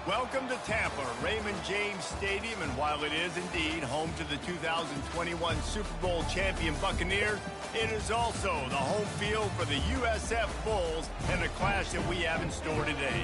Welcome to Tampa, Raymond James Stadium, and while it is indeed home to the 2021 Super Bowl champion Buccaneers, it is also the home field for the USF Bulls and a clash that we have in store today.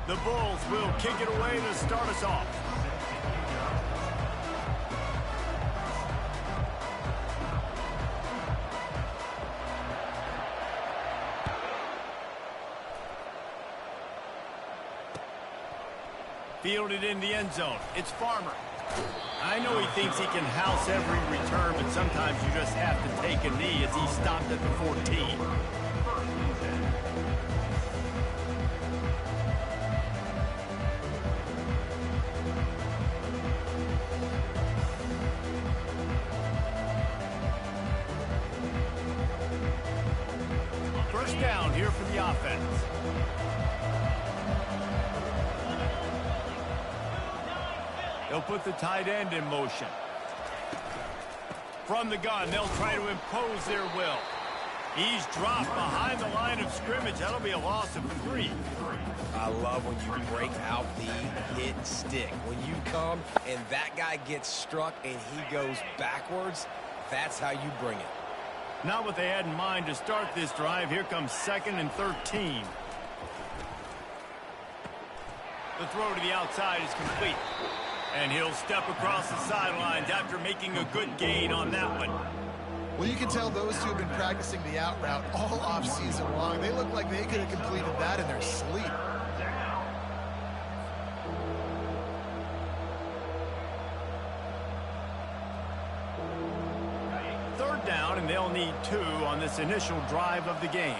The Bulls will kick it away to start us off. Fielded in the end zone. It's Farmer. I know he thinks he can house every return, but sometimes you just have to take a knee as he stopped at the 14. First down here for the offense. They'll put the tight end in motion. From the gun, they'll try to impose their will. He's dropped behind the line of scrimmage. That'll be a loss of 3. I love when you break out the hit stick. When you come and that guy gets struck and he goes backwards, that's how you bring it. Not what they had in mind to start this drive. Here comes 2nd and 13. The throw to the outside is complete. And he'll step across the sidelines after making a good gain on that one. Well, you can tell those two have been practicing the out route all off-season long. They look like they could have completed that in their sleep. Third down, and they'll need 2 on this initial drive of the game.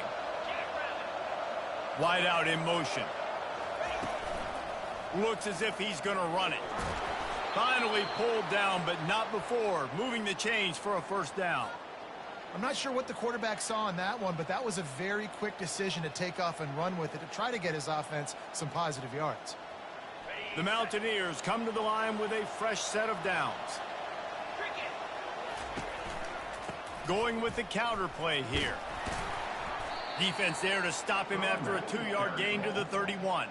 Wide out in motion. Looks as if he's going to run it. Finally pulled down, but not before moving the chains for a first down. I'm not sure what the quarterback saw on that one, but that was a very quick decision to take off and run with it to try to get his offense some positive yards. The Mountaineers come to the line with a fresh set of downs. Going with the counter play here. Defense there to stop him after a 2-yard gain to the 31.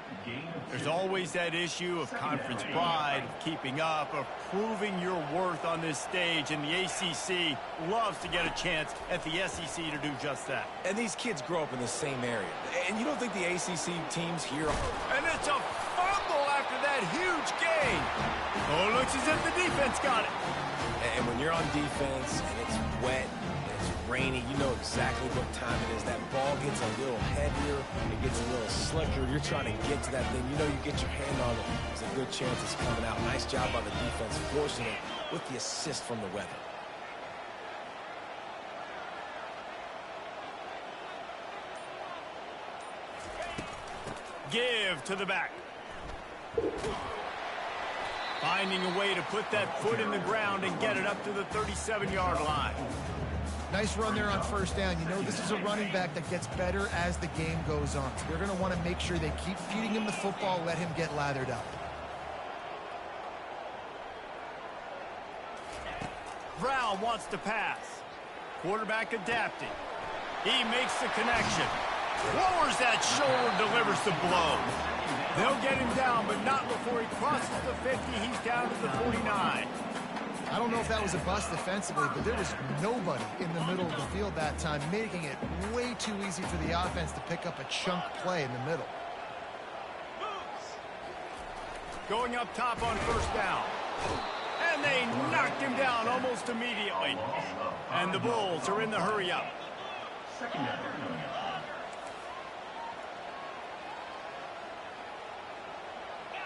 There's always that issue of conference pride, of keeping up, of proving your worth on this stage, and the ACC loves to get a chance at the SEC to do just that. And these kids grow up in the same area. And you don't think the ACC teams here... And it's a fumble after that huge gain. Oh, it looks as if the defense got it. And when you're on defense and it's wet, rainy, you know exactly what time it is. That ball gets a little heavier, it gets a little slicker. You're trying to get to that thing. You know you get your hand on it. There's a good chance it's coming out. Nice job by the defense forcing it with the assist from the weather. Give to the back. Finding a way to put that foot in the ground and get it up to the 37-yard line. Nice run there on first down. You know, this is a running back that gets better as the game goes on. So they're going to want to make sure they keep feeding him the football, let him get lathered up. Brown wants to pass. Quarterback adapting. He makes the connection. Lowers that shoulder, delivers the blow. They'll get him down, but not before he crosses the 50. He's down to the 49. I don't know if that was a bust defensively, but there was nobody in the middle of the field that time, making it way too easy for the offense to pick up a chunk play in the middle. Going up top on first down. And they knocked him down almost immediately. And the Bulls are in the hurry up.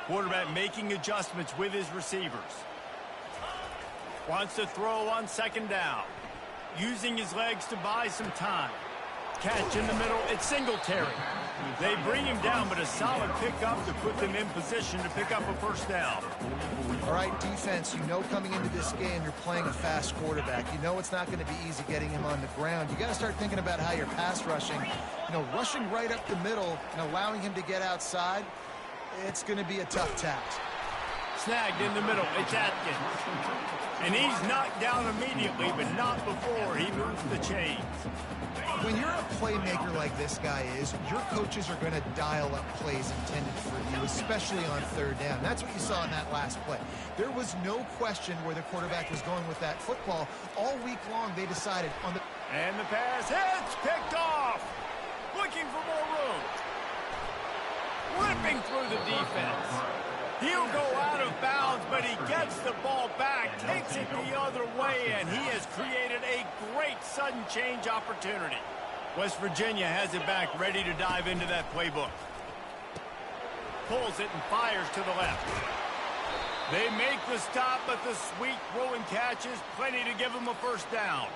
Quarterback making adjustments with his receivers. Wants to throw on second down. using his legs to buy some time. Catch in the middle, it's Singletary. They bring him down, but a solid pickup to put them in position to pick up a first down. All right, defense, you know coming into this game you're playing a fast quarterback. You know it's not going to be easy getting him on the ground. You got to start thinking about how you're pass rushing. Rushing right up the middle and allowing him to get outside, it's going to be a tough task. Snagged in the middle, it's Atkins. And he's knocked down immediately, but not before he moves the chains. When you're a playmaker like this guy is, your coaches are going to dial up plays intended for you, especially on third down. That's what you saw in that last play. There was no question where the quarterback was going with that football. All week long, they decided on the... And the pass hits, picked off. Looking for more room. Ripping through the defense. He'll go out of bounds, but he gets the ball back, takes it the other way, and he has created a great sudden change opportunity. West Virginia has it back, ready to dive into that playbook. Pulls it and fires to the left. They make the stop, but the sweet throwing catch is plenty to give them a first down.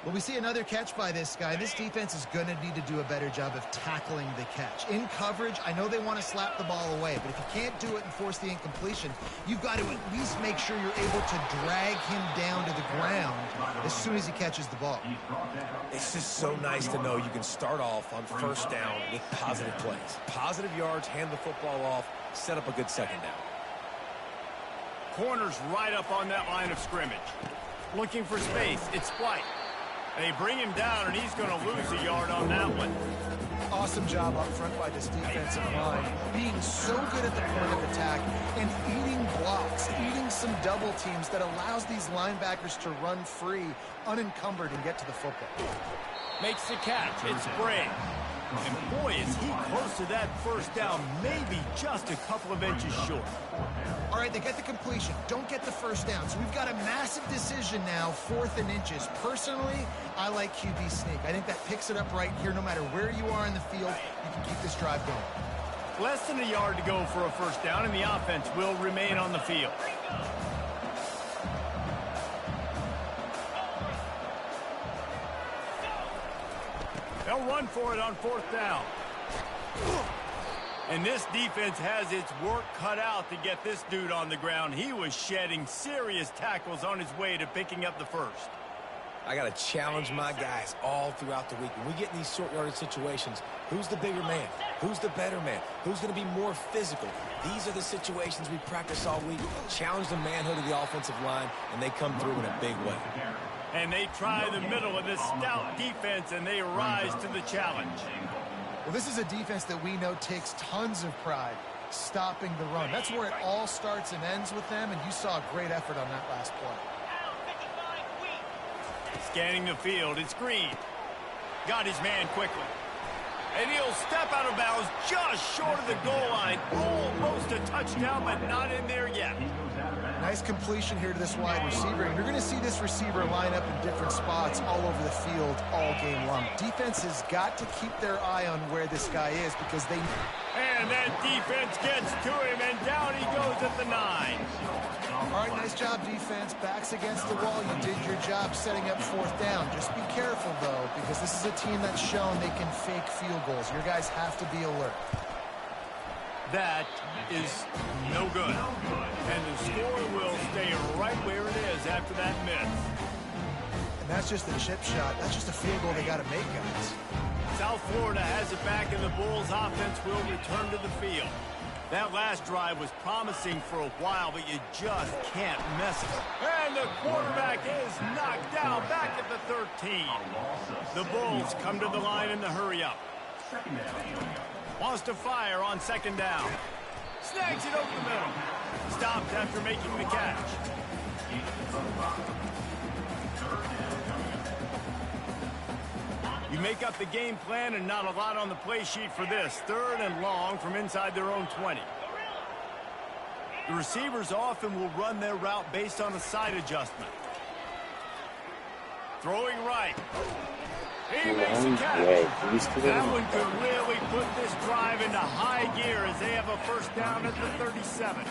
Well, we see another catch by this guy. This defense is going to need to do a better job of tackling the catch. In coverage, I know they want to slap the ball away, but if you can't do it and force the incompletion, you've got to at least make sure you're able to drag him down to the ground as soon as he catches the ball. It's just so nice to know you can start off on first down with positive plays. Positive yards, hand the football off, set up a good second down. Corner's right up on that line of scrimmage. Looking for space, it's White. They bring him down, and he's going to lose a yard on that one. Awesome job up front by this defensive line. Being so good at the point of attack and eating blocks, eating some double teams that allows these linebackers to run free, unencumbered, and get to the football. Makes the catch. It's Bray. And boy, is he close to that first down, maybe just a couple of inches short. All right, they get the completion. Don't get the first down. So we've got a massive decision now, 4th and inches. Personally, I like QB sneak. I think that picks it up right here. No matter where you are in the field, you can keep this drive going. Less than a yard to go for a first down, and the offense will remain on the field. They'll run for it on 4th down. And this defense has its work cut out to get this dude on the ground. He was shedding serious tackles on his way to picking up the first. I got to challenge my guys all throughout the week. When we get in these short yardage situations, who's the bigger man? Who's the better man? Who's going to be more physical? These are the situations we practice all week. Challenge the manhood of the offensive line, and they come through in a big way. And they try the middle of this stout defense, and they rise to the challenge. Well, this is a defense that we know takes tons of pride stopping the run. That's where it all starts and ends with them, and you saw a great effort on that last play. Scanning the field, it's Green. Got his man quickly. And he'll step out of bounds just short of the goal line. Almost a touchdown, but not in there yet. Nice completion here to this wide receiver. And you're going to see this receiver line up in different spots all over the field all game long. Defense has got to keep their eye on where this guy is because they... And that defense gets to him, and down he goes at the 9. All right, nice job, defense. Backs against the wall. You did your job setting up 4th down. Just be careful, though, because this is a team that's shown they can fake field goals. Your guys have to be alert. That is no good. And the score will stay right where it is after that miss. And that's just a chip shot. That's just a field goal they got to make, guys. South Florida has it back, and the Bulls offense will return to the field. That last drive was promising for a while, but you just can't mess it. And the quarterback is knocked down back at the 13. The Bulls come to the line in the hurry-up. Wants to fire on 2nd down. Snags it over the middle. Stopped after making the catch. You make up the game plan and not a lot on the play sheet for this. 3rd and long from inside their own 20. The receivers often will run their route based on a side adjustment. Throwing right. He makes a catch. That one could really put this drive into high gear as they have a first down at the 37.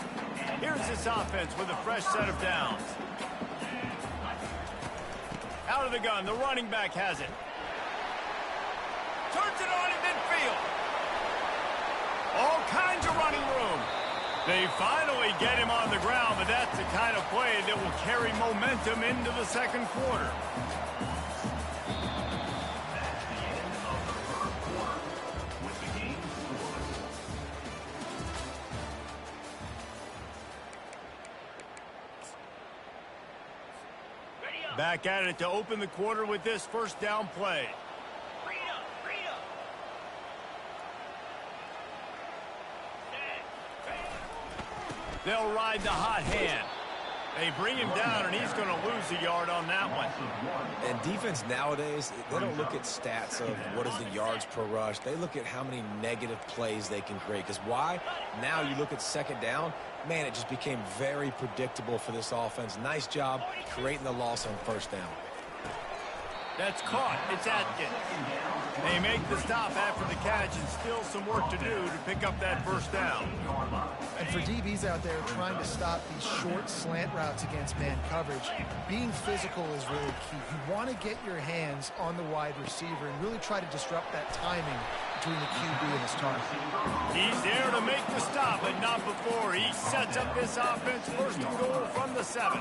Here's this offense with a fresh set of downs. Out of the gun. The running back has it. Turns it on in midfield. All kinds of running room. They finally get him on the ground, but that's the kind of play that will carry momentum into the second quarter. Back at it to open the quarter with this first down play. They'll ride the hot hand. They bring him down, and he's going to lose a yard on that one. And defense nowadays, they don't look at stats of what is the yards per rush. They look at how many negative plays they can create. Because why? Now you look at second down, man, it just became very predictable for this offense. Nice job creating the loss on first down. That's caught. It's Atkins. They make the stop after the catch, and still some work to do to pick up that first down. And for DBs out there trying to stop these short slant routes against man coverage, being physical is really key. You want to get your hands on the wide receiver and really try to disrupt that timing between the QB and his target. He's there to make the stop, but not before. He sets up this offense first and goal from the 7.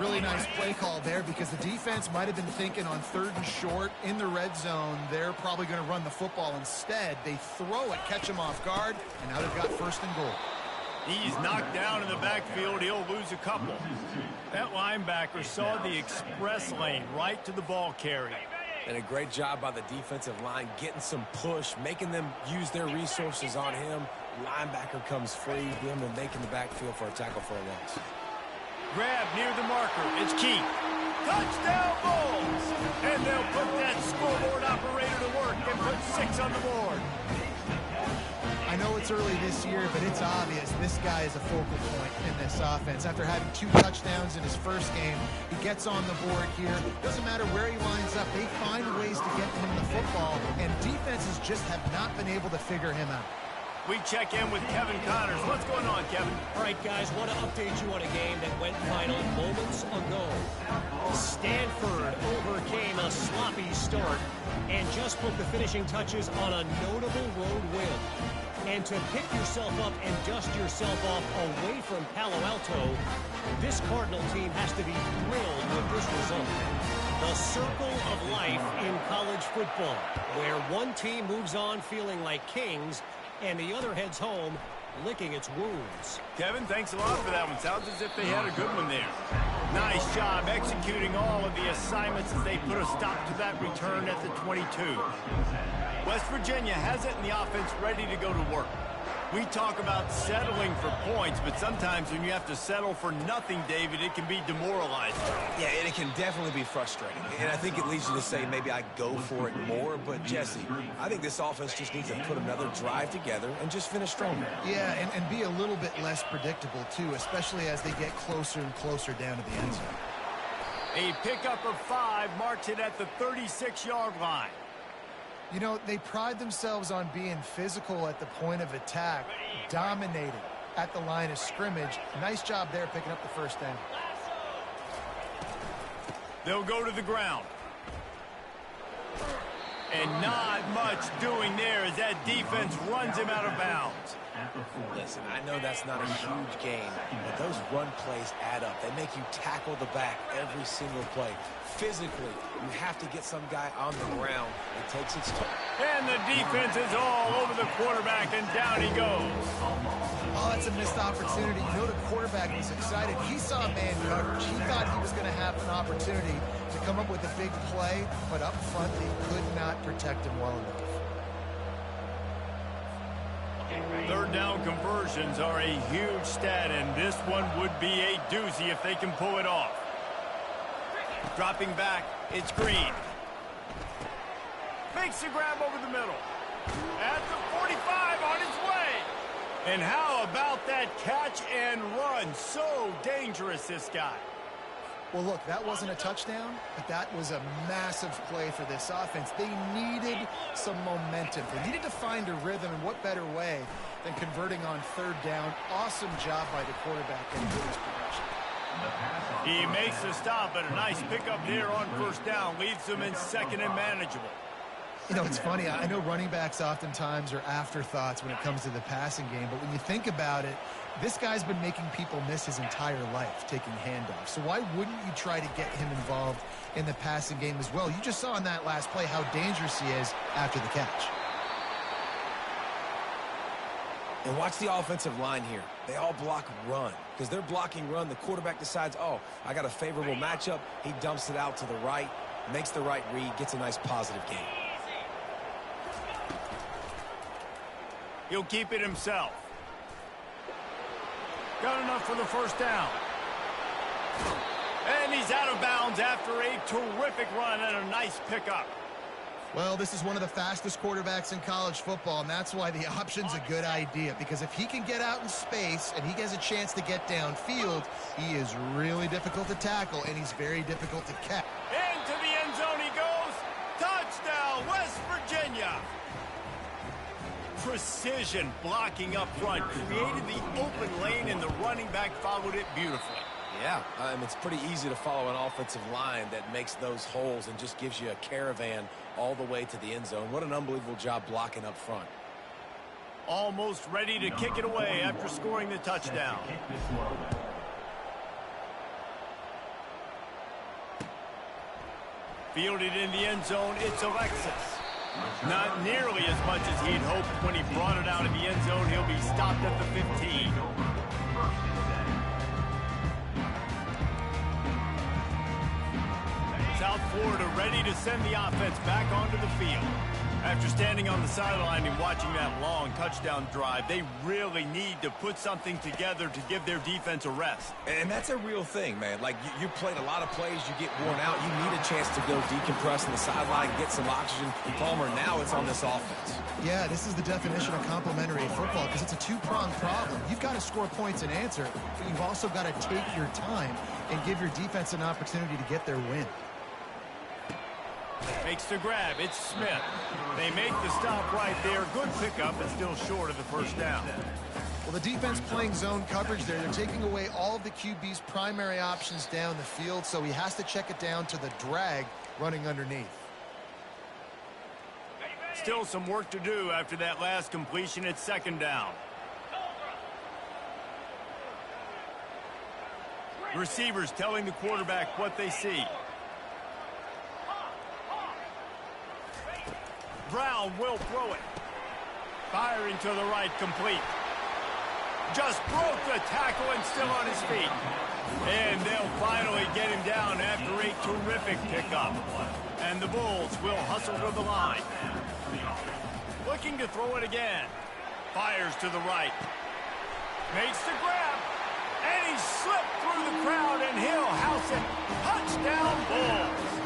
Really nice play call there because the defense might have been thinking on 3rd and short in the red zone. They're probably going to run the football instead. They throw it, catch him off guard, and now they've got 1st and goal. He's knocked down in the backfield. He'll lose a couple. That linebacker saw the express lane right to the ball carrier. And a great job by the defensive line getting some push, making them use their resources on him. Linebacker comes free, them and making the backfield for a tackle for a loss. Grab near the marker. It's key. Touchdown Bulls! And they'll put that scoreboard operator to work and put 6 on the board. I know it's early this year, but it's obvious this guy is a focal point in this offense. After having 2 touchdowns in his first game, he gets on the board here. Doesn't matter where he lines up, they find ways to get him the football, and defenses just have not been able to figure him out. We check in with Kevin Connors. What's going on, Kevin? All right, guys, want to update you on a game that went final moments ago. Stanford overcame a sloppy start and just put the finishing touches on a notable road win. And to pick yourself up and dust yourself off away from Palo Alto, this Cardinal team has to be thrilled with this result. The circle of life in college football, where one team moves on feeling like kings and the other heads home licking its wounds. Kevin, thanks a lot for that one. Sounds as if they had a good one there. Nice job executing all of the assignments as they put a stop to that return at the 22. West Virginia has it and the offense ready to go to work. We talk about settling for points, but sometimes when you have to settle for nothing, David, it can be demoralizing. Yeah, and it can definitely be frustrating. And I think it leads you to say maybe I go for it more. But, Jesse, I think this offense just needs to put another drive together and just finish stronger. Yeah, and be a little bit less predictable, too, especially as they get closer and closer down to the end zone. A pickup of 5 marks it at the 36-yard line. You know, they pride themselves on being physical at the point of attack, dominating at the line of scrimmage. Nice job there picking up the first down. They'll go to the ground. And not much doing there as that defense runs him out of bounds. Listen, I know that's not a huge game, but those run plays add up. They make you tackle the back every single play. Physically, you have to get some guy on the ground. It takes its toll. And the defense is all over the quarterback, and down he goes. Oh, that's a missed opportunity. You know the quarterback was excited. He saw man coverage. He thought he was going to have an opportunity to come up with a big play, but up front, they could not protect him well enough. Third down conversions are a huge stat, and this one would be a doozy if they can pull it off. Dropping back, it's Green. Makes the grab over the middle. At the 45 on his way. And how about that catch and run? So dangerous, this guy. Well, look, that wasn't a touchdown, but that was a massive play for this offense. They needed some momentum. They needed to find a rhythm, and what better way than converting on third down. Awesome job by the quarterback getting good production. He makes the stop, but a nice pickup there on first down. Leaves them in second and manageable. You know, it's funny. I know running backs oftentimes are afterthoughts when it comes to the passing game, but when you think about it, this guy's been making people miss his entire life taking handoffs. So why wouldn't you try to get him involved in the passing game as well? You just saw in that last play how dangerous he is after the catch. And watch the offensive line here. They all block run. Because they're blocking run, the quarterback decides, oh, I got a favorable matchup. He dumps it out to the right, makes the right read, gets a nice positive gain. He'll keep it himself. Got enough for the first down. And he's out of bounds after a terrific run and a nice pickup. Well, this is one of the fastest quarterbacks in college football, and that's why the option's a good idea, because if he can get out in space and he gets a chance to get downfield, he is really difficult to tackle, and he's very difficult to catch. Into the end zone he goes. Touchdown, West Virginia. Precision blocking up front created the open lane, and the running back followed it beautifully. Yeah, it's pretty easy to follow an offensive line that makes those holes and just gives you a caravan all the way to the end zone. What an unbelievable job blocking up front. Almost ready to kick it away after scoring the touchdown. Fielded in the end zone, it's Alexis. Not nearly as much as he'd hoped when he brought it out of the end zone. He'll be stopped at the 15. South Florida ready to send the offense back onto the field. After standing on the sideline and watching that long touchdown drive, they really need to put something together to give their defense a rest. And that's a real thing, man. Like, you played a lot of plays, you get worn out, you need a chance to go decompress on the sideline, get some oxygen. Palmer, now it's on this offense. Yeah, this is the definition of complementary football, because it's a two-pronged problem. You've got to score points and answer, but you've also got to take your time and give your defense an opportunity to get their win. Makes the grab. It's Smith. They make the stop right there. Good pickup, but still short of the first down. Well, the defense playing zone coverage there. They're taking away all of the QB's primary options down the field, so he has to check it down to the drag running underneath. Still some work to do after that last completion. It's second down. Receivers telling the quarterback what they see. Brown will throw it. Firing to the right, complete. Just broke the tackle and still on his feet. And they'll finally get him down after a terrific pickup. And the Bulls will hustle to the line. Looking to throw it again. Fires to the right. Makes the grab. And he slipped through the crowd, and he'll house it. Touchdown, Bulls.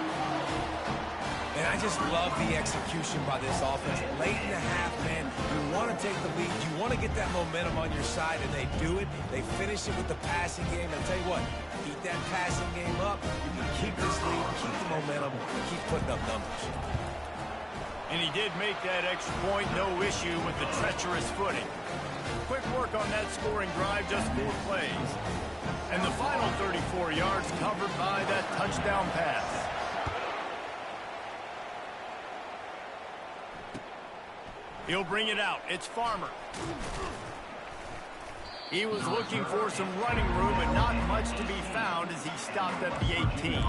And I just love the execution by this offense. Late in the half, man, you want to take the lead. You want to get that momentum on your side, and they do it. They finish it with the passing game. And I'll tell you what, keep that passing game up. You can keep this lead, keep the momentum, and keep putting up numbers. And he did make that extra point, no issue with the treacherous footing. Quick work on that scoring drive, just 4 plays. And the final 34 yards covered by that touchdown pass. He'll bring it out. It's Farmer. He was looking for some running room, but not much to be found as he stopped at the 18.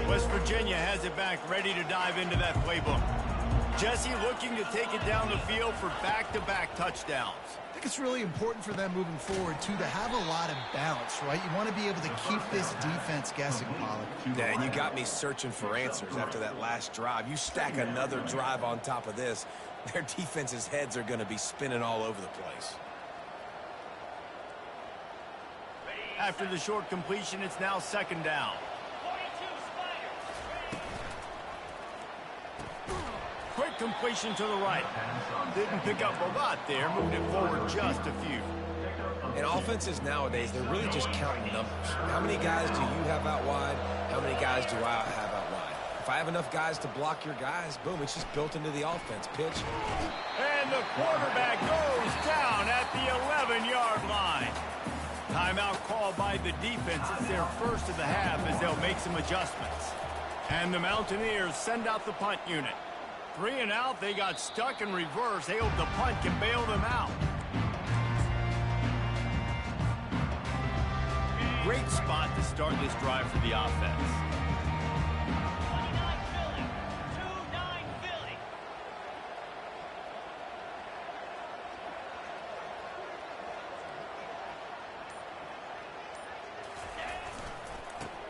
West Virginia has it back, ready to dive into that playbook. Jesse looking to take it down the field for back-to-back touchdowns. I think it's really important for them moving forward, too, to have a lot of balance, right? You want to be able to keep this defense guessing, Pollard. Yeah, and you got me searching for answers after that last drive. You stack another drive on top of this, their defense's heads are going to be spinning all over the place. After the short completion, it's now second down. Quick completion to the right. Didn't pick up a lot there, moved it forward just a few. And offenses nowadays, they're really just counting numbers. How many guys do you have out wide? How many guys do I have out wide? If I have enough guys to block your guys, boom, it's just built into the offense. Pitch. And the quarterback goes down at the 11-yard line. Timeout called by the defense. It's their first of the half as they'll make some adjustments. And the Mountaineers send out the punt unit. 3 and out, they got stuck in reverse. They hope the punt can bail them out. Great spot to start this drive for the offense. 29 Philly.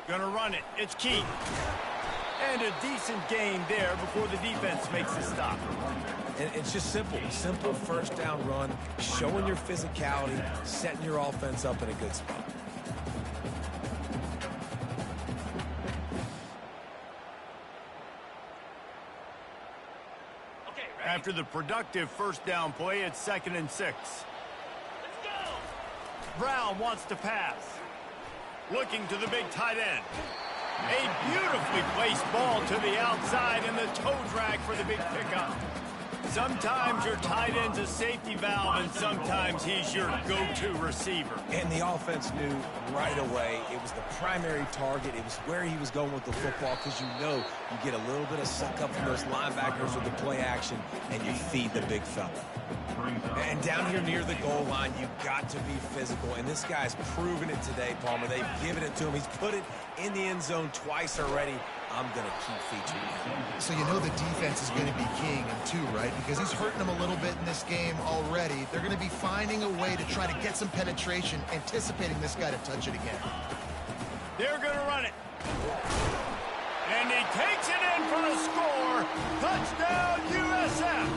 Gonna run it. It's Keith. And a decent gain there before the defense makes a stop. And it's just simple. Simple first down run, showing your physicality, setting your offense up in a good spot. After the productive first down play, it's 2nd and 6. Let's go. Brown wants to pass. Looking to the big tight end. A beautifully placed ball to the outside and the toe drag for the big pickup. Sometimes your tight end's a safety valve, and sometimes he's your go-to receiver. And the offense knew right away it was the primary target. It was where he was going with the football because you know you get a little bit of suck up from those linebackers with the play action, and you feed the big fella. And down here near the goal line, you've got to be physical. And this guy's proven it today, Palmer. They've given it to him. He's put it in the end zone twice already. I'm going to keep featuring him. So you know the defense is going to be keying him too, right? Because he's hurting them a little bit in this game already. They're going to be finding a way to try to get some penetration, anticipating this guy to touch it again. They're going to run it. And he takes it in for a score. Touchdown, USF.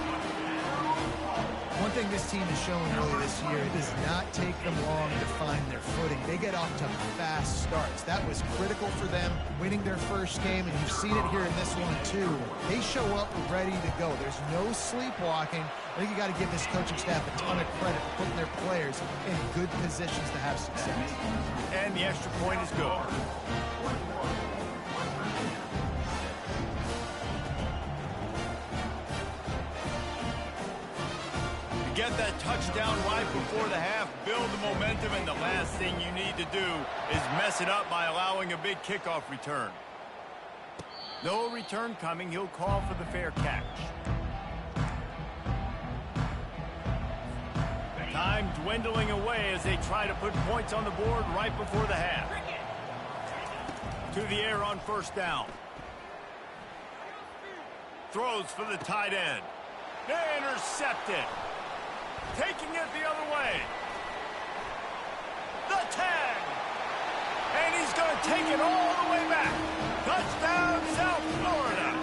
One thing this team has shown really this year, it does not take them long to find their footing. They get off to fast starts. That was critical for them, winning their first game, and you've seen it here in this one too. They show up ready to go. There's no sleepwalking. I think you got to give this coaching staff a ton of credit for putting their players in good positions to have success. And the extra point is good. Get that touchdown right before the half, build the momentum, and the last thing you need to do is mess it up by allowing a big kickoff return. No return coming, he'll call for the fair catch. Time dwindling away as they try to put points on the board right before the half. To the air on first down. Throws for the tight end. Intercepted. Taking it the other way. The tag. And he's going to take it all the way back. Touchdown, South Florida.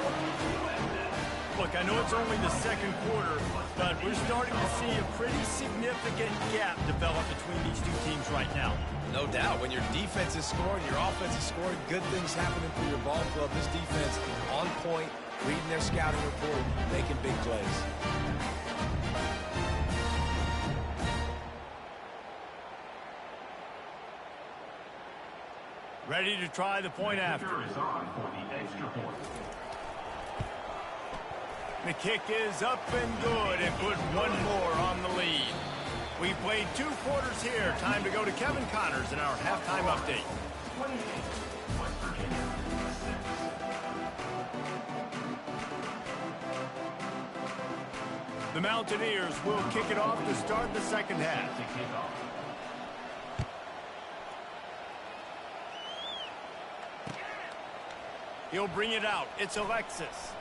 Look, I know it's only the second quarter, but we're starting to see a pretty significant gap develop between these two teams right now. No doubt. When your defense is scoring, your offense is scoring, good things happening for your ball club. This defense on point, reading their scouting report, making big plays. Ready to try the point after. The kick is up and good and put one more on the lead. We played 2 quarters here. Time to go to Kevin Connors in our halftime update. The Mountaineers will kick it off to start the second half. He'll bring it out. It's Alexis.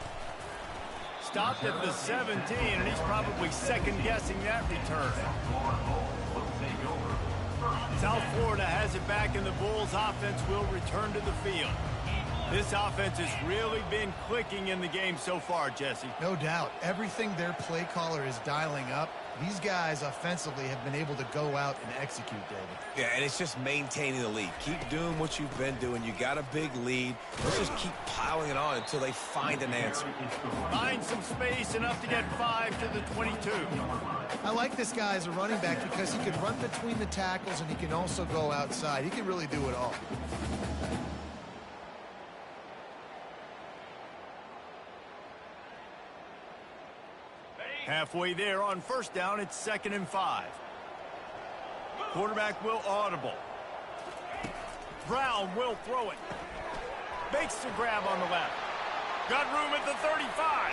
Stopped at the 17, and he's probably second-guessing that return. South Florida has it back, and the Bulls' offense will return to the field. This offense has really been clicking in the game so far, Jesse. No doubt. Everything their play caller is dialing up, these guys offensively have been able to go out and execute, David. Yeah, and it's just maintaining the lead. Keep doing what you've been doing. You got a big lead. Let's just keep piling it on until they find an answer. Find some space, enough to get 5 to the 22. I like this guy as a running back because he can run between the tackles and he can also go outside. He can really do it all. Halfway there on first down, it's 2nd and 5. Quarterback will audible. Brown will throw it. Makes the grab on the left. Got room at the 35.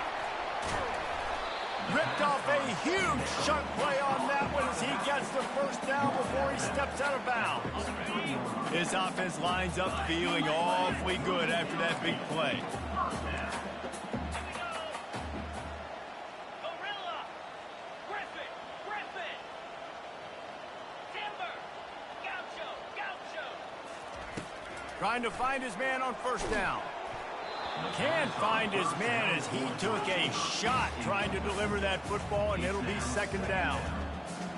Ripped off a huge chunk play on that one as he gets the first down before he steps out of bounds. His offense lines up feeling awfully good after that big play. Trying to find his man on first down. Can't find his man as he took a shot trying to deliver that football, and it'll be 2nd down.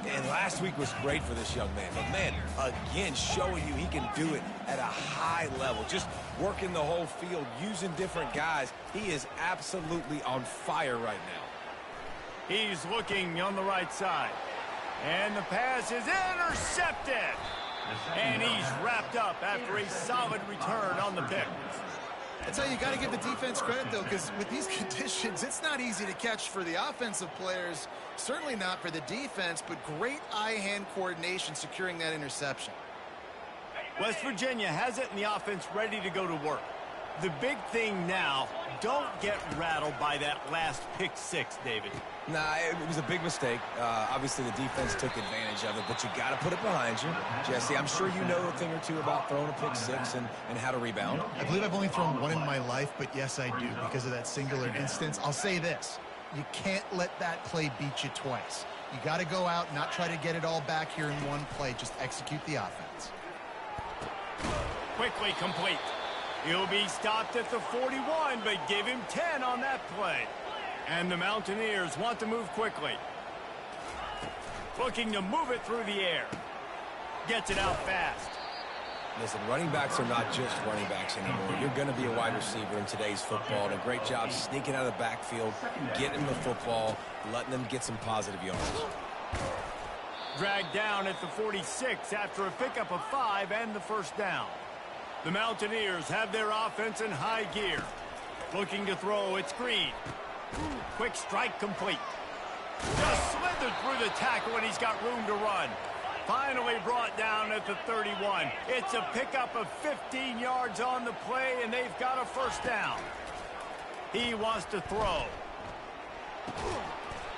And last week was great for this young man. But, man, again, showing you he can do it at a high level. Just working the whole field, using different guys. He is absolutely on fire right now. He's looking on the right side. And the pass is intercepted. And he's wrapped up after a solid return on the pick. That's how you got to give the defense credit, though, because with these conditions, it's not easy to catch for the offensive players, certainly not for the defense, but great eye-hand coordination securing that interception. West Virginia has it and the offense ready to go to work. The big thing now, don't get rattled by that last pick 6, David. Nah, it was a big mistake. Obviously, the defense took advantage of it, but you got to put it behind you. Jesse, I'm sure you know a thing or two about throwing a pick 6 and how to rebound. I believe I've only thrown one in my life, but yes, I do because of that singular instance. I'll say this. You can't let that play beat you twice. You got to go out, not try to get it all back here in one play. Just execute the offense. Quickly complete. He'll be stopped at the 41, but give him 10 on that play. And the Mountaineers want to move quickly. Looking to move it through the air. Gets it out fast. Listen, running backs are not just running backs anymore. You're going to be a wide receiver in today's football. And a great job sneaking out of the backfield, getting the football, letting them get some positive yards. Dragged down at the 46 after a pickup of 5 and the first down. The Mountaineers have their offense in high gear. Looking to throw, it's Green. Quick strike complete. Just slithered through the tackle and he's got room to run. Finally brought down at the 31. It's a pickup of 15 yards on the play, and they've got a first down. He wants to throw.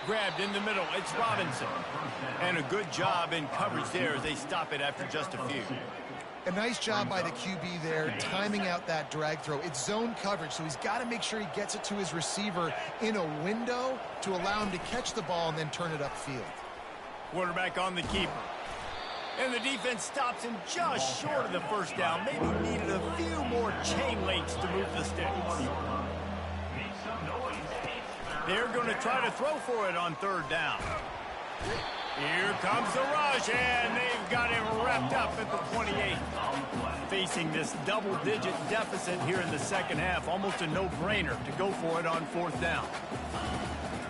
Grabbed in the middle. It's Robinson. And a good job in coverage there as they stop it after just a few. A nice job by the QB there, timing out that drag throw. It's zone coverage, so he's got to make sure he gets it to his receiver in a window to allow him to catch the ball and then turn it upfield. Quarterback on the keeper. And the defense stops him just short of the first down. Maybe needed a few more chain links to move the sticks. They're going to try to throw for it on 3rd down. Here comes the rush, and they've got him wrapped up at the 28. Facing this double-digit deficit here in the second half, almost a no-brainer to go for it on 4th down.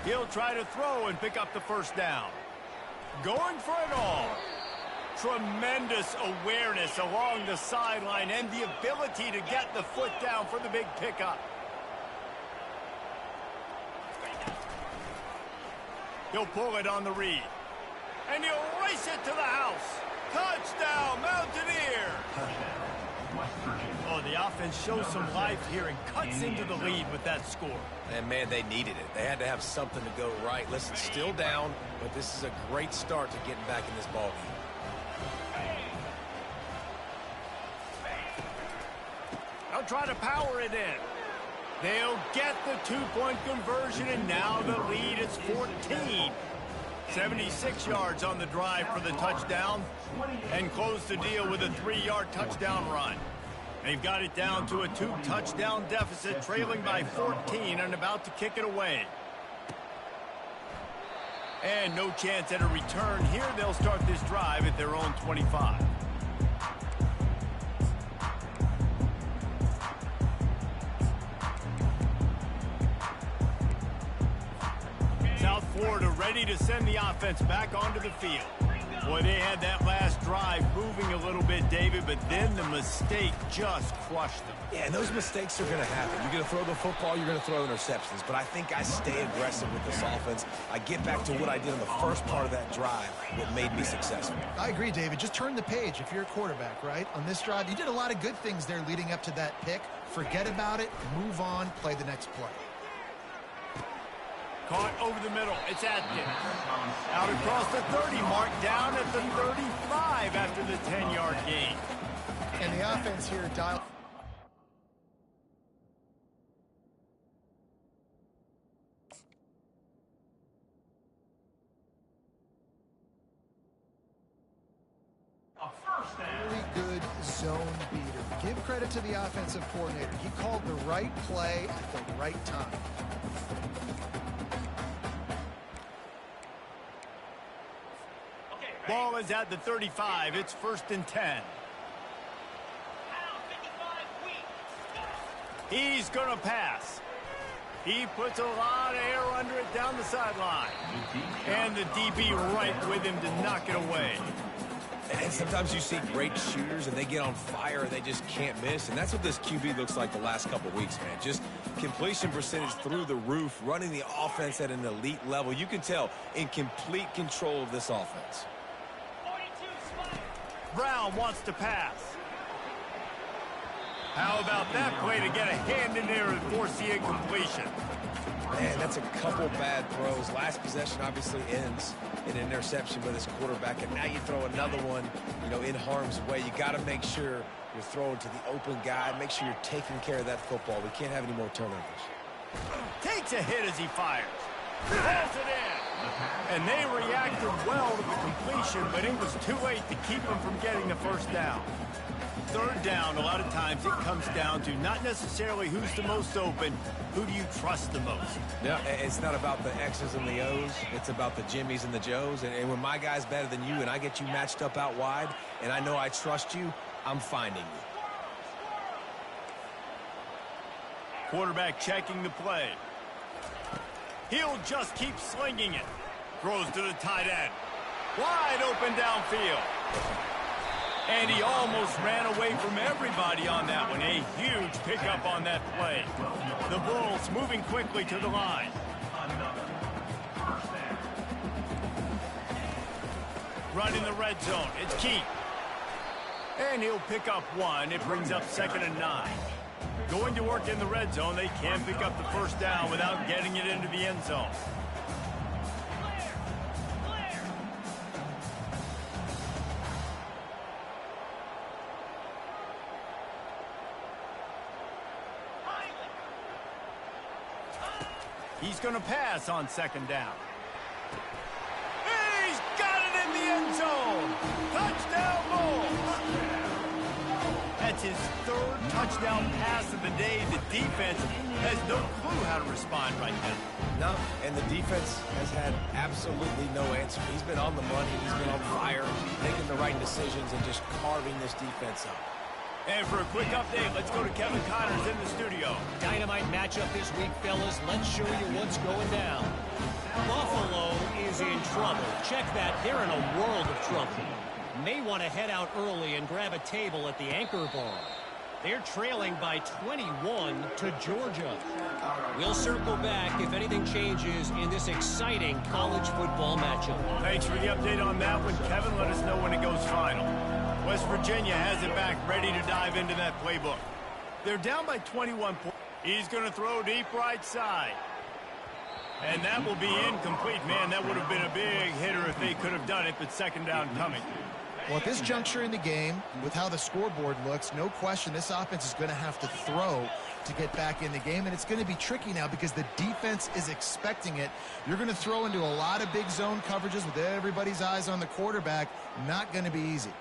He'll try to throw and pick up the first down. Going for it all. Tremendous awareness along the sideline and the ability to get the foot down for the big pickup. He'll pull it on the read. And he'll race it to the house. Touchdown, Mountaineer! Oh, the offense shows some life here and cuts into the lead with that score. And, man, they needed it. They had to have something to go right. Listen, still down, but this is a great start to getting back in this ballgame. They'll try to power it in. They'll get the 2-point conversion, and now the lead is 14. 76 yards on the drive for the touchdown, and close the deal with a 3-yard touchdown run. They've got it down to a 2-touchdown deficit, trailing by 14 and about to kick it away. And no chance at a return here. They'll start this drive at their own 25. South Florida ready to send the offense back onto the field. Boy, they had that last drive moving a little bit, David, but then the mistake just crushed them. Yeah, and those mistakes are going to happen. You're going to throw the football, you're going to throw interceptions. But I think I stay aggressive with this offense. I get back to what I did in the first part of that drive that made me successful. I agree, David. Just turn the page if you're a quarterback, right? On this drive, you did a lot of good things there leading up to that pick. Forget about it, move on, play the next play. Caught over the middle. It's Atkins. Out across the 30 mark, down at the 35 after the 10-yard gain. And the offense here dialed. Really good zone beater. Give credit to the offensive coordinator. He called the right play at the right time. Ball is at the 35. It's 1st and 10. He's going to pass. He puts a lot of air under it down the sideline. And the DB right with him to knock it away. And sometimes you see great shooters and they get on fire and they just can't miss. And that's what this QB looks like the last couple weeks, man. Just completion percentage through the roof, running the offense at an elite level. You can tell in complete control of this offense. Brown wants to pass. How about that play to get a hand in there and force the incompletion? Man, that's a couple bad throws. Last possession obviously ends in an interception by this quarterback, and now you throw another one, in harm's way. You got to make sure you're throwing to the open guy. Make sure you're taking care of that football. We can't have any more turnovers. Takes a hit as he fires. Pulls it in. And they reacted well to the completion, but it was too late to keep them from getting the first down. 3rd down, a lot of times it comes down to not necessarily who's the most open, who do you trust the most? Yeah, it's not about the X's and the O's. It's about the Jimmys and the Joes. And when my guy's better than you and I get you matched up out wide, and I know I trust you, I'm finding you. Quarterback checking the play. He'll just keep slinging it. Throws to the tight end. Wide open downfield. And he almost ran away from everybody on that one. A huge pickup on that play. The Bulls moving quickly to the line. Running the red zone. It's Keith. And he'll pick up one. It brings up 2nd and 9. Going to work in the red zone, they can pick up the first down without getting it into the end zone. He's going to pass on 2nd down. He's got it in the end zone. Touchdown Bulls. That's his 3rd touchdown pass of the day. The defense has no clue how to respond right now. No, and the defense has had absolutely no answer. He's been on the money. He's been on fire, making the right decisions and just carving this defense up. And for a quick update, let's go to Kevin Connors in the studio. Dynamite matchup this week, fellas. Let's show you what's going down. Buffalo is in trouble. Check that. They're in a world of trouble. May want to head out early and grab a table at the Anchor Bar. They're trailing by 21 to Georgia. We'll circle back if anything changes in this exciting college football matchup. Thanks for the update on that one, Kevin. Let us know when it goes final. West Virginia has it back, ready to dive into that playbook. They're down by 21 points. He's going to throw deep right side. And that will be incomplete. Man, that would have been a big hitter if they could have done it, but 2nd down coming. Well, at this juncture in the game, with how the scoreboard looks, no question this offense is going to have to throw to get back in the game, and it's going to be tricky now because the defense is expecting it. You're going to throw into a lot of big zone coverages with everybody's eyes on the quarterback. Not going to be easy.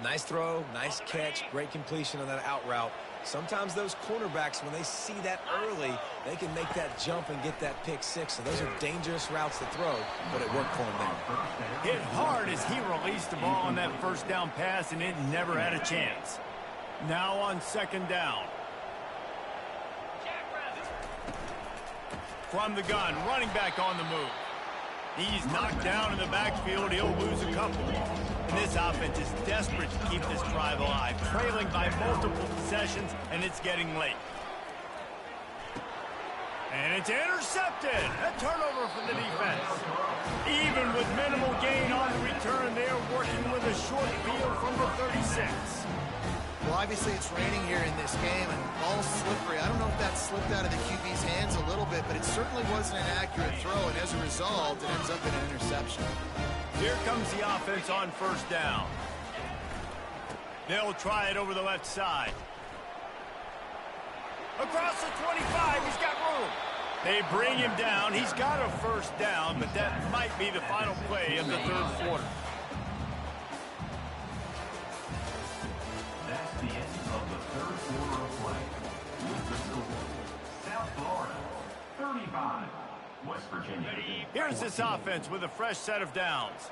Nice throw, nice catch, great completion on that out route. Sometimes those cornerbacks, when they see that early, they can make that jump and get that pick six. So those are dangerous routes to throw, but it worked for him there. Hit hard as he released the ball on that first down pass, and it never had a chance. Now on second down. From the gun, running back on the move. He's knocked down in the backfield. He'll lose a couple. And this offense is desperate to keep this drive alive, trailing by multiple possessions, and it's getting late. And it's intercepted. A turnover for the defense. Even with minimal gain on the return, they're working with a short field from the 36. Well, obviously it's raining here in this game, and ball's slippery. I don't know if that slipped out of the QB's hands a little bit, but it certainly wasn't an accurate throw, and as a result, it ends up in an interception. Here comes the offense on first down. They'll try it over the left side. Across the 25, he's got room. They bring him down. He's got a first down, but that might be the final play of the third quarter. That's the end of the third quarter of play. With the score, South Florida, 35, West Virginia. Here's this offense with a fresh set of downs.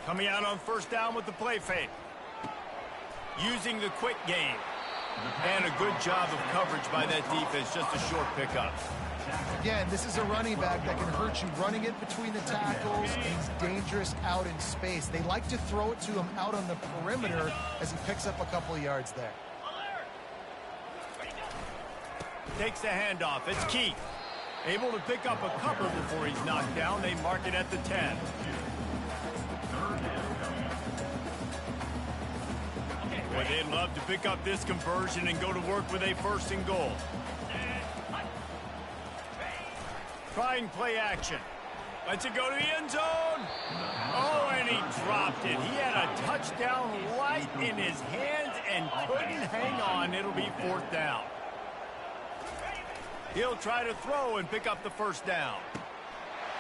Coming out on first down with the play fake. Using the quick game. And a good job of coverage by that defense, just a short pickup. Again, this is a running back that can hurt you running it between the tackles. He's dangerous out in space. They like to throw it to him out on the perimeter as he picks up a couple of yards there. Takes the handoff. It's Keith. Able to pick up a couple before he's knocked down. They mark it at the 10. Boy, they'd love to pick up this conversion and go to work with a first and goal. Trying play action. Lets it go to the end zone. Oh, and he dropped it. He had a touchdown right in his hands and couldn't hang on. It'll be fourth down. He'll try to throw and pick up the first down.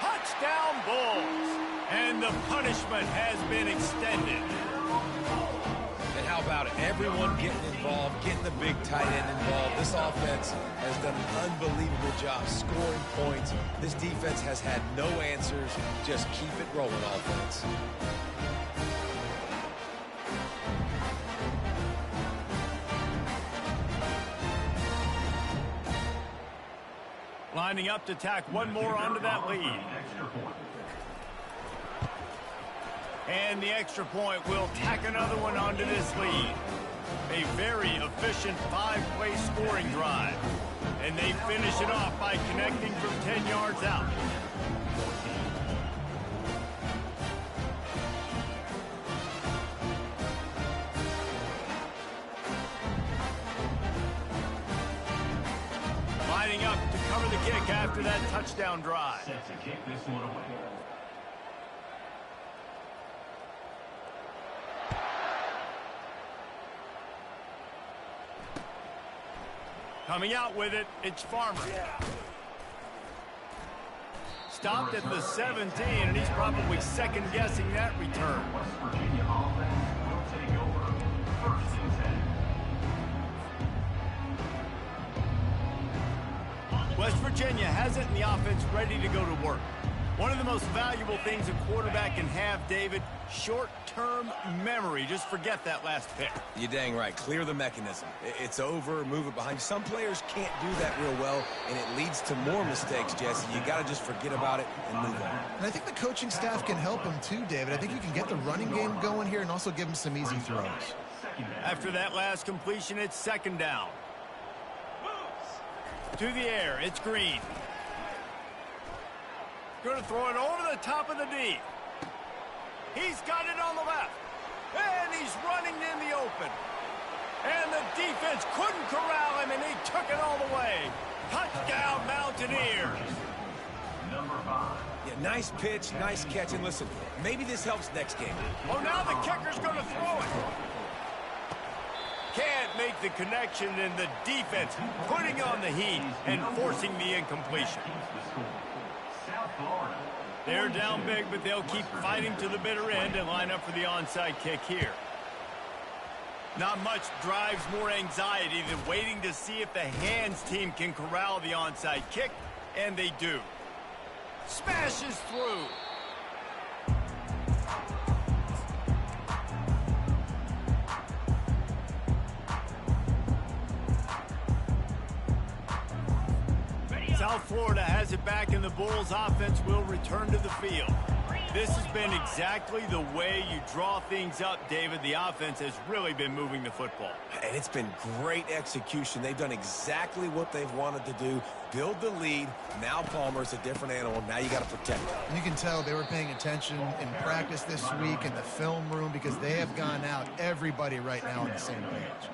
Touchdown Bulls. And the punishment has been extended. And how about it? Everyone getting involved, getting the big tight end involved. This offense has done an unbelievable job scoring points. This defense has had no answers. Just keep it rolling, offense. Lining up to tack one more onto that lead. And the extra point will tack another one onto this lead. A very efficient five-play scoring drive. And they finish it off by connecting from 10 yards out. Lining up to cover the kick after that touchdown drive. Set to kick this one away. Coming out with it, it's Farmer. Stopped at the 17, and he's probably second-guessing that return. West Virginia offense will take over first and 10. West Virginia has it in the offense ready to go to work. One of the most valuable things a quarterback can have, David, short-term memory. Just forget that last pick. You're dang right. Clear the mechanism. It's over. Move it behind you. Some players can't do that real well, and it leads to more mistakes, Jesse. You got to just forget about it and move on. And I think the coaching staff can help him too, David. I think you can get the running game going here and also give him some easy throws. After that last completion, it's second down. To the air, it's Green. Going to throw it over the top of the D. He's got it on the left. And he's running in the open. And the defense couldn't corral him, and he took it all the way. Touchdown, Mountaineers. Number 5. Yeah, nice pitch, nice catch. And listen, maybe this helps next game. Oh, now the kicker's going to throw it. Can't make the connection, and the defense putting on the heat and forcing the incompletion. Keeps the score. South Florida, They're down big, but they'll keep fighting to the bitter end and line up for the onside kick here. Not much drives more anxiety than waiting to see if the hands team can corral the onside kick, and they do. Smashes through. South Florida has it back, and the Bulls offense will return to the field. This has been exactly the way you draw things up, David. The offense has really been moving the football. And it's been great execution. They've done exactly what they've wanted to do. Build the lead. Now Palmer's a different animal. Now you got to protect him. You can tell they were paying attention in practice this week in the film room because they have gone out, everybody right now on the same page.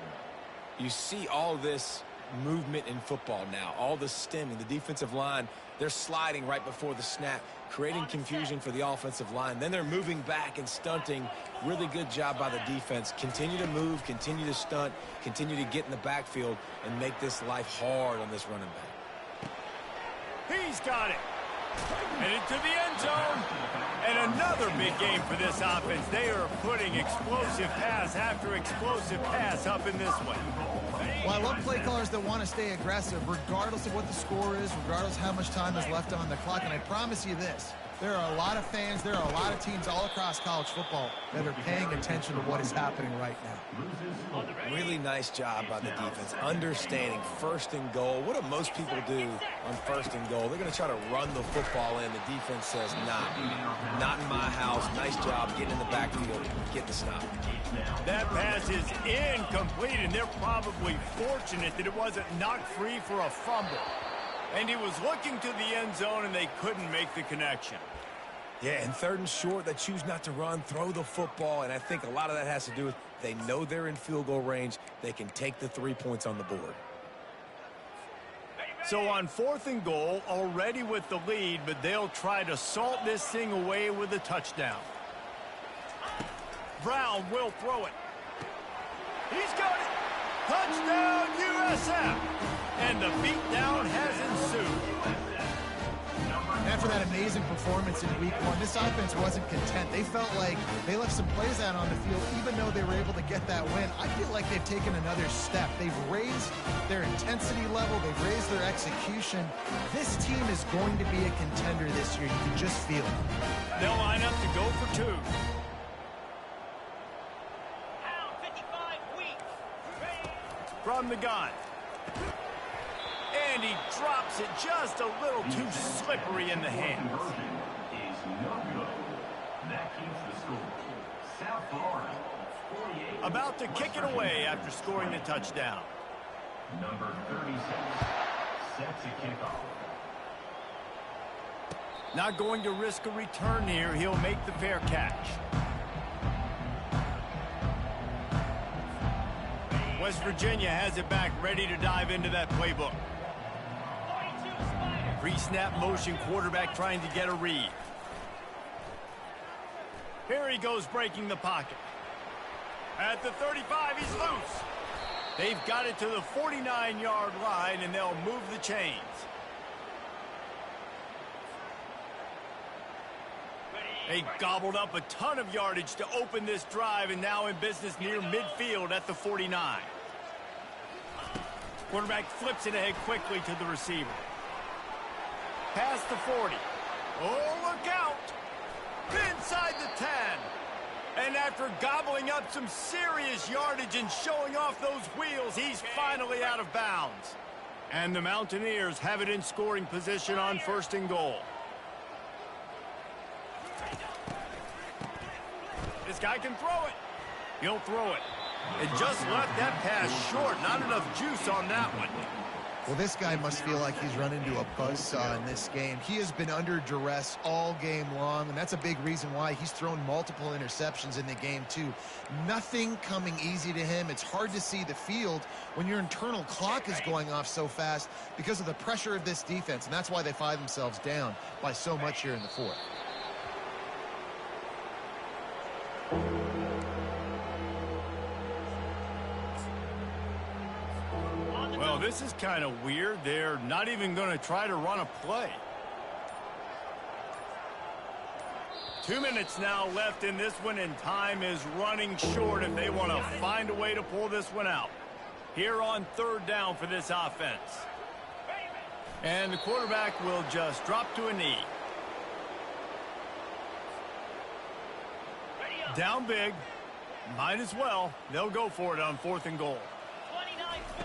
You see all this movement in football now, all the stemming, the defensive line, they're sliding right before the snap, creating confusion for the offensive line. Then they're moving back and stunting. Really good job by the defense. Continue to move, continue to stunt, continue to get in the backfield and make this life hard on this running back. He's got it. And into the end zone. And another big game for this offense. They are putting explosive pass after explosive pass up in this one. Well, I love play callers that want to stay aggressive regardless of what the score is, regardless of how much time is left on the clock. And I promise you this, there are a lot of fans, there are a lot of teams all across college football that are paying attention to what is happening right now. Really nice job by the defense, understanding first and goal. What do most people do on first and goal? They're going to try to run the football in. The defense says, nah, not in my house. Nice job getting in the backfield, getting the stop. That pass is incomplete, and they're probably fortunate that it wasn't knocked free for a fumble. And he was looking to the end zone, and they couldn't make the connection. Yeah, and third and short, they choose not to run, throw the football, and I think a lot of that has to do with they know they're in field goal range. They can take the 3 points on the board. So on 4th and goal, already with the lead, but they'll try to salt this thing away with a touchdown. Brown will throw it. He's got it. Touchdown, USF. And the beatdown has ensued. After that amazing performance in week one, this offense wasn't content. They felt like they left some plays out on the field, even though they were able to get that win. I feel like they've taken another step. They've raised their intensity level. They've raised their execution. This team is going to be a contender this year. You can just feel it. They'll line up to go for 2. From the gun. And he drops it just a little too slippery in the hands. Is no good. That keeps the score. South Florida, 48. About to kick it away after scoring the touchdown. Number 36 sets a kickoff. Not going to risk a return here. He'll make the fair catch. West Virginia has it back, ready to dive into that playbook. Pre-snap motion, quarterback trying to get a read. Here he goes, breaking the pocket. At the 35, he's loose. They've got it to the 49-yard line, and they'll move the chains. They gobbled up a ton of yardage to open this drive, and now in business near midfield at the 49. Quarterback flips it ahead quickly to the receiver. Past the 40. Oh, look out! Inside the 10. And after gobbling up some serious yardage and showing off those wheels, he's finally out of bounds. And the Mountaineers have it in scoring position on 1st and goal. This guy can throw it. He'll throw it. It just left that pass short. Not enough juice on that one. Well, this guy must feel like he's run into a buzzsaw in this game. He has been under duress all game long, and that's a big reason why he's thrown multiple interceptions in the game, too. Nothing coming easy to him. It's hard to see the field when your internal clock is going off so fast because of the pressure of this defense, and that's why they find themselves down by so much here in the 4th. Well, this is kind of weird. They're not even going to try to run a play. 2 minutes now left in this one, and time is running short if they want to find a way to pull this one out. Here on third down for this offense. And the quarterback will just drop to a knee. Down big. Might as well. They'll go for it on 4th and goal.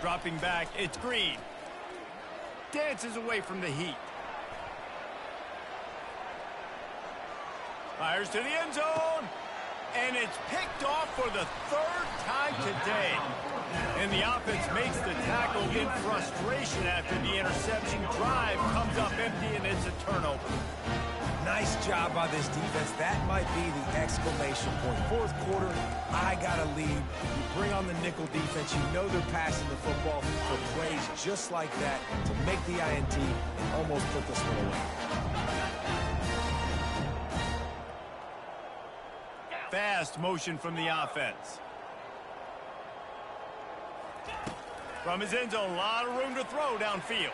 Dropping back, it's Green. Dances away from the heat. Fires to the end zone. And it's picked off for the 3rd time today. And the offense makes the tackle in frustration after the interception. Drive comes up empty, and it's a turnover. Nice job by this defense. That might be the exclamation point. 4th quarter, I got a lead. You bring on the nickel defense. You know they're passing the football for plays just like that to make the INT and almost put this one away. Fast motion from the offense. From his end zone, a lot of room to throw downfield.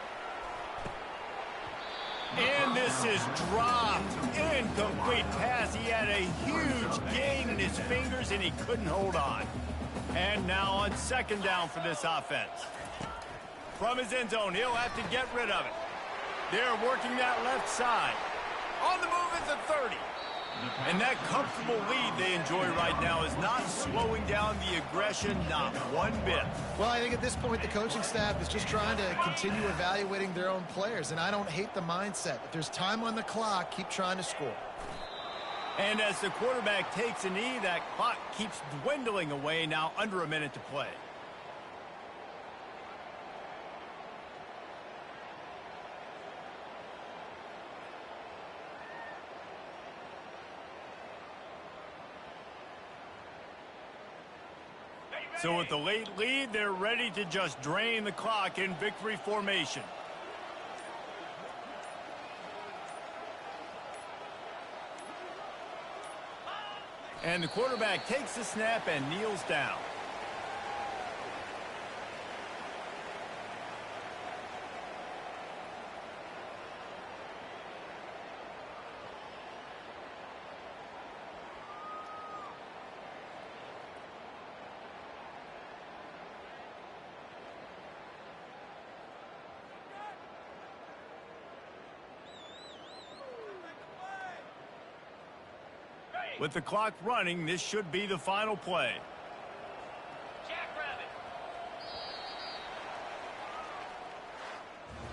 And this is dropped. Incomplete pass. He had a huge gain in his fingers, and he couldn't hold on. And now on 2nd down for this offense. From his end zone, he'll have to get rid of it. They're working that left side. On the move at the 30. And that comfortable lead they enjoy right now is not slowing down the aggression, not one bit. Well, I think at this point the coaching staff is just trying to continue evaluating their own players, and I don't hate the mindset. If there's time on the clock, keep trying to score. And as the quarterback takes a knee, that clock keeps dwindling away, now under a minute to play. So with the late lead, they're ready to just drain the clock in victory formation. And the quarterback takes the snap and kneels down. With the clock running, this should be the final play.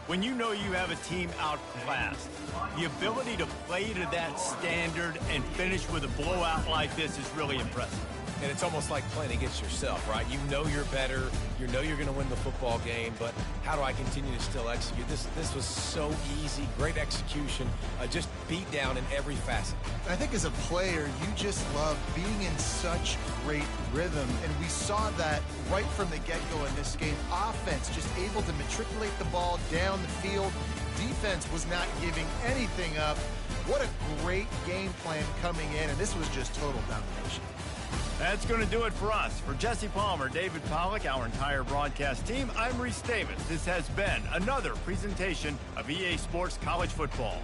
When you know you have a team outclassed, the ability to play to that standard and finish with a blowout like this is really impressive. And it's almost like playing against yourself, right? You know you're better. You know you're going to win the football game, but how do I continue to still execute? This was so easy, great execution, just beat down in every facet. I think as a player, you just love being in such great rhythm, and we saw that right from the get-go in this game. Offense just able to matriculate the ball down the field. Defense was not giving anything up. What a great game plan coming in, and this was just total domination. That's going to do it for us. For Jesse Palmer, David Pollack, our entire broadcast team, I'm Reese Davis. This has been another presentation of EA Sports College Football.